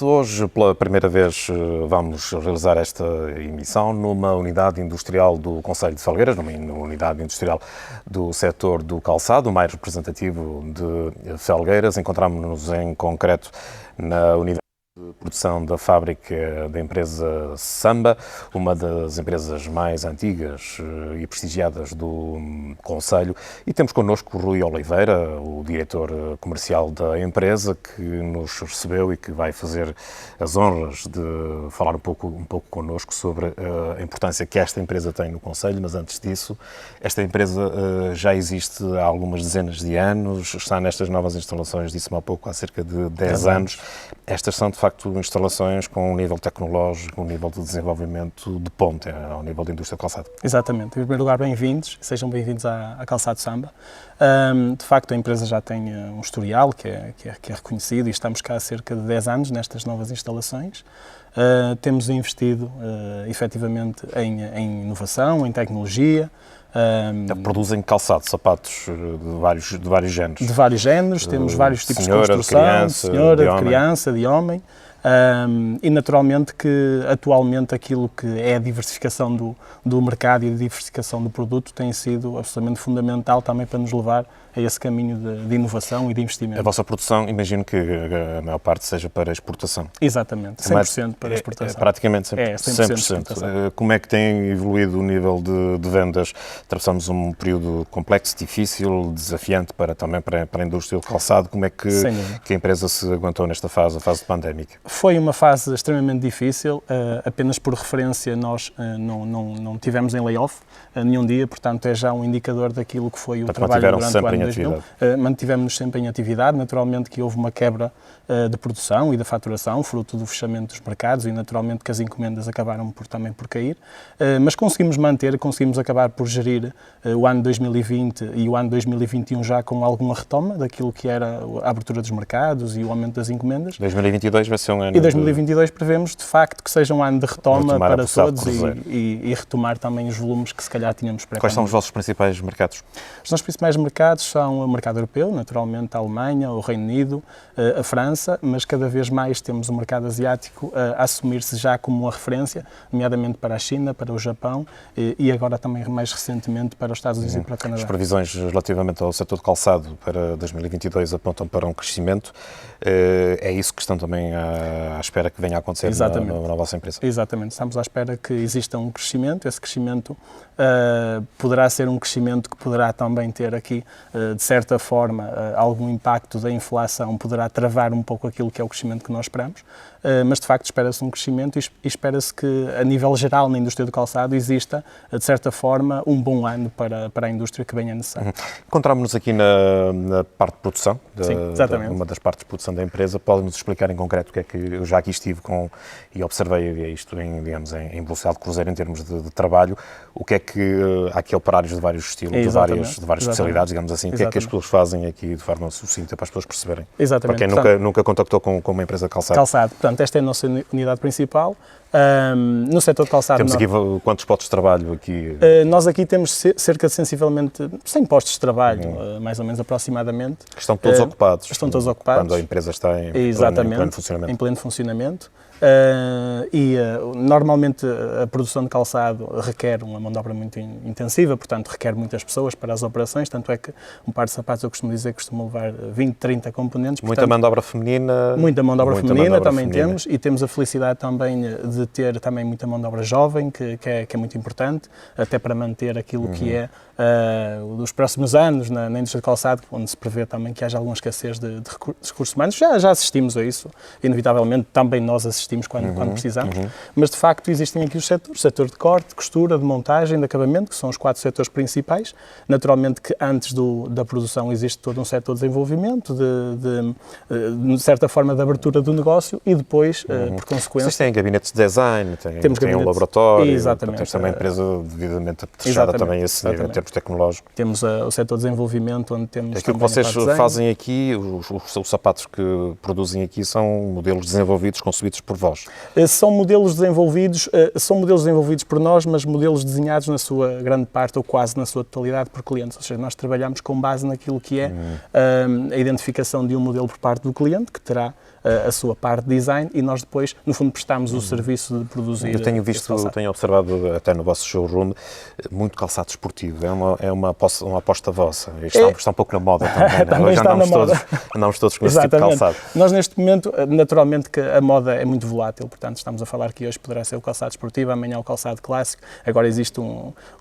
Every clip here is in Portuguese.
Hoje, pela primeira vez, vamos realizar esta emissão numa unidade industrial do Concelho de Felgueiras, numa unidade industrial do setor do calçado, o mais representativo de Felgueiras. Encontramos-nos em concreto na unidade de produção da fábrica da empresa Samba, uma das empresas mais antigas e prestigiadas do concelho, e temos connosco o Rui Oliveira, o diretor comercial da empresa, que nos recebeu e que vai fazer as honras de falar um pouco connosco sobre a importância que esta empresa tem no concelho. Mas antes disso, esta empresa já existe há algumas dezenas de anos, está nestas novas instalações, disse-me há pouco, há cerca de 10 anos. Estas são, de facto, instalações com um nível tecnológico, um nível de desenvolvimento de ponta ao nível da indústria do calçado. Exatamente. Em primeiro lugar, bem-vindos, sejam bem-vindos à Calçado Samba. De facto, a empresa já tem um historial que é reconhecido e estamos cá há cerca de 10 anos nestas novas instalações. Temos investido, efetivamente, em inovação, em tecnologia. Produzem calçado, sapatos de vários géneros. De vários géneros, temos vários tipos de construção, de criança, de homem. E naturalmente que atualmente aquilo que é a diversificação do mercado e a diversificação do produto tem sido absolutamente fundamental também para nos levar a esse caminho de inovação e de investimento. A vossa produção, imagino que a maior parte seja para exportação. Exatamente, 100% para exportação. Praticamente 100%. É, 100%. Como é que tem evoluído o nível de vendas? Atravessamos um período complexo, difícil, desafiante também para a indústria do calçado. Como é que a empresa se aguentou nesta fase, a fase pandémica? Foi uma fase extremamente difícil, apenas por referência nós não tivemos em layoff nenhum dia, portanto é já um indicador daquilo que foi o trabalho durante o ano 2000. Mantivemos-nos sempre em atividade, naturalmente que houve uma quebra de produção e da faturação, fruto do fechamento dos mercados e naturalmente que as encomendas acabaram também por cair, mas conseguimos acabar por gerir o ano 2020 e o ano 2021 já com alguma retoma daquilo que era a abertura dos mercados e o aumento das encomendas. 2022 vai ser um ano... E 2022 prevemos, de facto, que seja um ano de retoma para todos e retomar também os volumes que se calhar tínhamos pré-pandemia. Quais são os vossos principais mercados? Os nossos principais mercados são o mercado europeu, naturalmente a Alemanha, o Reino Unido, a França, mas cada vez mais temos o mercado asiático a assumir-se já como uma referência, nomeadamente para a China, para o Japão e agora também mais recentemente para os Estados Unidos e para o Canadá. As previsões relativamente ao setor de calçado para 2022 apontam para um crescimento. É isso que estão também à espera que venha a acontecer na vossa empresa? Exatamente, estamos à espera que exista um crescimento. Esse crescimento poderá ser um crescimento que poderá também ter aqui, de certa forma, algum impacto da inflação, poderá travar um pouco aquilo que é o crescimento que nós esperamos, mas de facto espera-se um crescimento e espera-se que a nível geral na indústria do calçado exista, de certa forma, um bom ano para a indústria que venha necessário. Encontramos-nos aqui na parte de produção, uma das partes de produção da empresa. Pode-nos explicar em concreto o que é que eu já aqui estive e observei isto em velocidade de cruzeiro em termos de trabalho, o que é que há aqui operários de vários estilos, de várias especialidades, digamos assim, o que é que as pessoas fazem aqui de forma sucinta para as pessoas perceberem? Exatamente. Para quem nunca contactou com uma empresa de calçado. Portanto, esta é a nossa unidade principal. No setor de calçado... Temos aqui quantos postos de trabalho aqui? Nós aqui temos cerca de sensivelmente 100 postos de trabalho, mais ou menos aproximadamente. Que estão todos ocupados. Estão todos ocupados. Quando a empresa está em pleno funcionamento. Normalmente a produção de calçado requer uma mão de obra muito intensiva, portanto requer muitas pessoas para as operações, tanto é que um par de sapatos, eu costumo dizer, costuma levar 20, 30 componentes. Muita mão de obra feminina? Muita mão de obra feminina também temos, e temos a felicidade também de ter também muita mão de obra jovem, que é muito importante, até para manter aquilo que é dos próximos anos na indústria de calçado, onde se prevê também que haja alguma escassez de recursos humanos. Já assistimos a isso, inevitavelmente também nós assistimos quando precisamos, mas de facto existem aqui os setores, o setor de corte, costura, de montagem, de acabamento, que são os 4 setores principais. Naturalmente que antes da produção existe todo um setor de desenvolvimento, de certa forma de abertura do negócio e depois, por consequência... Vocês têm gabinetes de design, têm um laboratório, exatamente, temos também a empresa devidamente apetrechada também a esse nível em termos tecnológicos. Temos o setor de desenvolvimento, onde temos aquilo que vocês fazem aqui, os sapatos que produzem aqui são modelos desenvolvidos, concebidos por vós? São modelos desenvolvidos por nós, mas modelos desenhados na sua grande parte ou quase na sua totalidade por clientes. Ou seja, nós trabalhamos com base naquilo que é a identificação de um modelo por parte do cliente, que terá a sua parte de design, e nós depois, no fundo, prestamos o serviço de produzir. Eu tenho observado até no vosso showroom muito calçado esportivo. É uma aposta vossa. Está um pouco na moda também. Também está na moda. Andamos todos com esse tipo de calçado. Nós, neste momento, naturalmente que a moda é muito volátil, portanto, estamos a falar que hoje poderá ser o calçado esportivo, amanhã o calçado clássico. Agora existe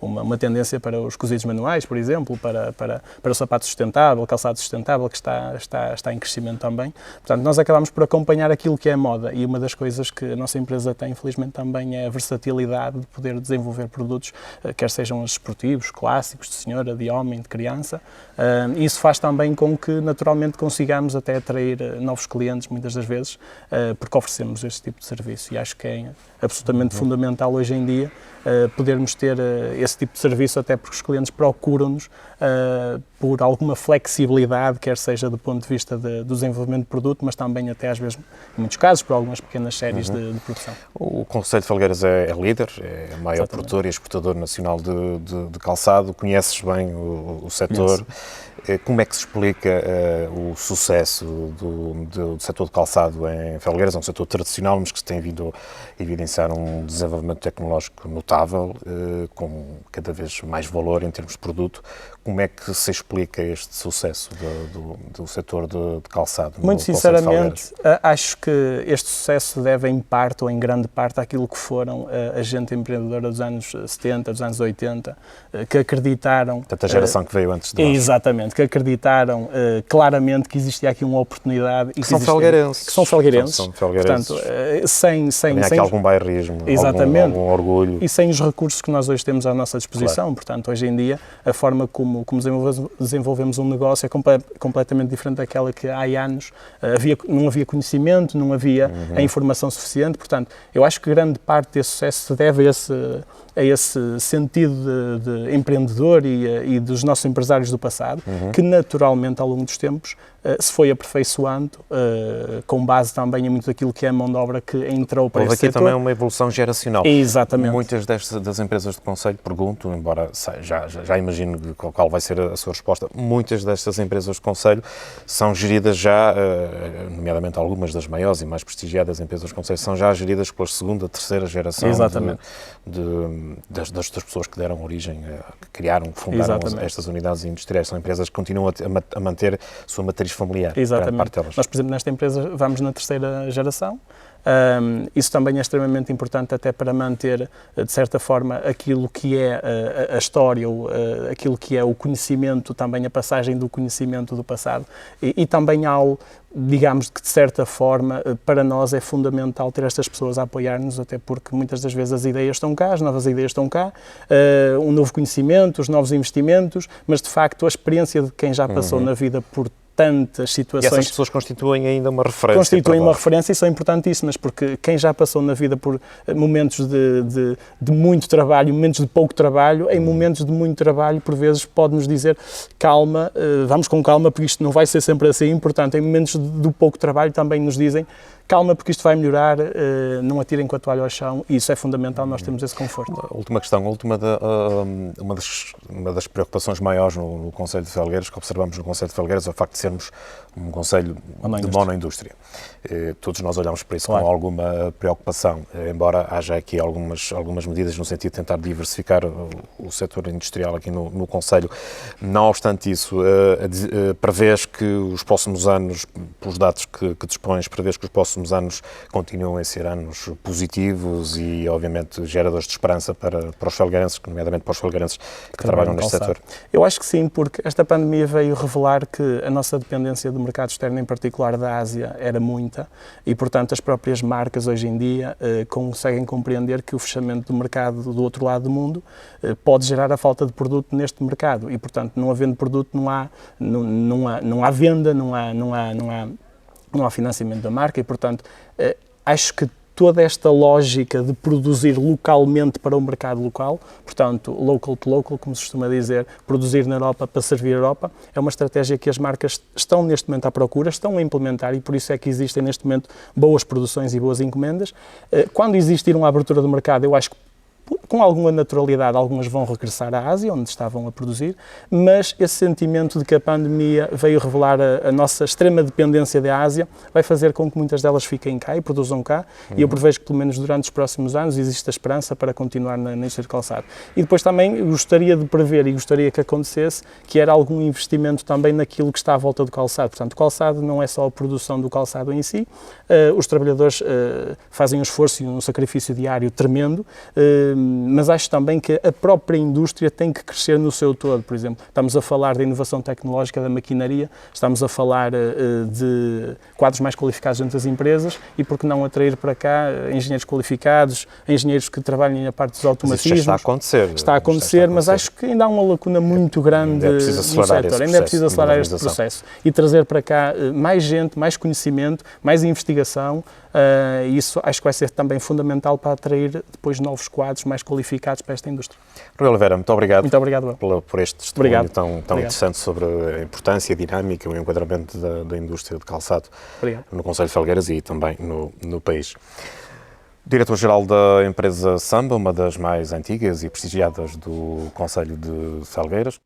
uma tendência para os cozidos manuais, por exemplo, para o sapato sustentável, calçado sustentável, que está em crescimento também. Portanto, nós acabamos por acompanhar aquilo que é moda, e uma das coisas que a nossa empresa tem, infelizmente, também é a versatilidade de poder desenvolver produtos, quer sejam esportivos, clássicos, de senhora, de homem, de criança. Isso faz também com que, naturalmente, consigamos até atrair novos clientes, muitas das vezes, porque oferecemos este tipo de serviço, e acho que é absolutamente fundamental hoje em dia podermos ter esse tipo de serviço, até porque os clientes procuram-nos por alguma flexibilidade, quer seja do ponto de vista do desenvolvimento de produto, mas também até às vezes, em muitos casos, por algumas pequenas séries de produção. O Conselho de Felgueiras é líder, é o maior produtor e exportador nacional de calçado, conheces bem o setor. Como é que se explica o sucesso do setor de calçado em Felgueiras? É um setor tradicional, mas que se tem vindo a evidenciar um desenvolvimento tecnológico notável, com cada vez mais valor em termos de produto. Como é que se explica este sucesso do setor de calçado? Muito sinceramente, acho que este sucesso deve em parte ou em grande parte àquilo que foram a gente empreendedora dos anos 70, dos anos 80, que acreditaram... Portanto, a geração que veio antes de nós. Exatamente, que acreditaram claramente que existia aqui uma oportunidade. Que são felgueirenses. Que são felgueirenses. Portanto, sem aqui algum bairrismo, algum orgulho. E sem os recursos que nós hoje temos à nossa disposição. Claro. Portanto, hoje em dia, a forma como desenvolvemos um negócio é completamente diferente daquela que há anos não havia conhecimento, não havia a informação suficiente. Portanto, eu acho que grande parte desse sucesso se deve a esse sentido de empreendedor e dos nossos empresários do passado, que naturalmente ao longo dos tempos se foi aperfeiçoando, com base também em muito daquilo que é a mão de obra que entrou para esse setor. Houve aqui também uma evolução geracional. Exatamente. Muitas das empresas de conselho, pergunto, embora já imagino qual vai ser a sua resposta, muitas destas empresas de conselho são geridas já, nomeadamente algumas das maiores e mais prestigiadas empresas de conselho, são já geridas pela segunda, terceira geração das pessoas que deram origem, que criaram, fundaram estas unidades industriais. São empresas que continuam a manter a sua matriz familiar. Exatamente. Nós, por exemplo, nesta empresa vamos na terceira geração. Isso também é extremamente importante até para manter, de certa forma, aquilo que é a história, aquilo que é o conhecimento, também a passagem do conhecimento do passado e também algo, digamos que de certa forma, para nós é fundamental ter estas pessoas a apoiar-nos, até porque muitas das vezes as ideias estão cá, as novas ideias estão cá, um novo conhecimento, os novos investimentos, mas de facto a experiência de quem já passou na vida por tantas situações... E essas pessoas constituem ainda uma referência. Constituem uma referência e são importantíssimas, porque quem já passou na vida por momentos de muito trabalho, momentos de pouco trabalho, em momentos de muito trabalho, por vezes pode-nos dizer calma, vamos com calma, porque isto não vai ser sempre assim. Portanto, em momentos de pouco trabalho também nos dizem calma, porque isto vai melhorar, não atirem com a toalha ao chão, e isso é fundamental, nós temos esse conforto. Última questão, uma das preocupações maiores no Conselho de Felgueiras, que observamos no Conselho de Felgueiras, é o facto de sermos um Conselho de monoindústria. Todos nós olhamos para isso com alguma preocupação, embora haja aqui algumas medidas no sentido de tentar diversificar o setor industrial aqui no Conselho. Não obstante isso, prevês que os próximos anos, pelos dados que dispões, prevês que os próximos anos continuam a ser anos positivos e, obviamente, geradores de esperança para os felgueirenses, nomeadamente para os felgueirenses que trabalham neste setor? Eu acho que sim, porque esta pandemia veio revelar que a nossa dependência do mercado externo, em particular da Ásia, era muita e, portanto, as próprias marcas hoje em dia conseguem compreender que o fechamento do mercado do outro lado do mundo pode gerar a falta de produto neste mercado e, portanto, não havendo produto não há venda, não há financiamento da marca e, portanto, acho que toda esta lógica de produzir localmente para o mercado local, portanto, local to local, como se costuma dizer, produzir na Europa para servir a Europa, é uma estratégia que as marcas estão neste momento à procura, estão a implementar e por isso é que existem neste momento boas produções e boas encomendas. Quando existir uma abertura do mercado, eu acho que com alguma naturalidade, algumas vão regressar à Ásia, onde estavam a produzir, mas esse sentimento de que a pandemia veio revelar a nossa extrema dependência da Ásia vai fazer com que muitas delas fiquem cá e produzam cá, e eu prevejo que, pelo menos durante os próximos anos, existe a esperança para continuar na indústria de calçado. E depois também gostaria de prever e gostaria que acontecesse que era algum investimento também naquilo que está à volta do calçado. Portanto, o calçado não é só a produção do calçado em si, os trabalhadores fazem um esforço e um sacrifício diário tremendo, mas acho também que a própria indústria tem que crescer no seu todo. Por exemplo, estamos a falar da inovação tecnológica da maquinaria, estamos a falar de quadros mais qualificados dentro das empresas e por que não atrair para cá engenheiros qualificados, engenheiros que trabalhem na parte dos automatismos. Está a acontecer. Está a acontecer, mas acho que ainda há uma lacuna muito grande no setor. Ainda é preciso acelerar este processo e trazer para cá mais gente, mais conhecimento, mais investigação. Isso acho que vai ser também fundamental para atrair depois novos quadros mais qualificados para esta indústria. Rui Oliveira, muito obrigado. Muito obrigado. Por este testemunho tão interessante sobre a importância, a dinâmica e o enquadramento da indústria de calçado no Concelho de Felgueiras e também no país. Diretor-geral da empresa Samba, uma das mais antigas e prestigiadas do Concelho de Felgueiras.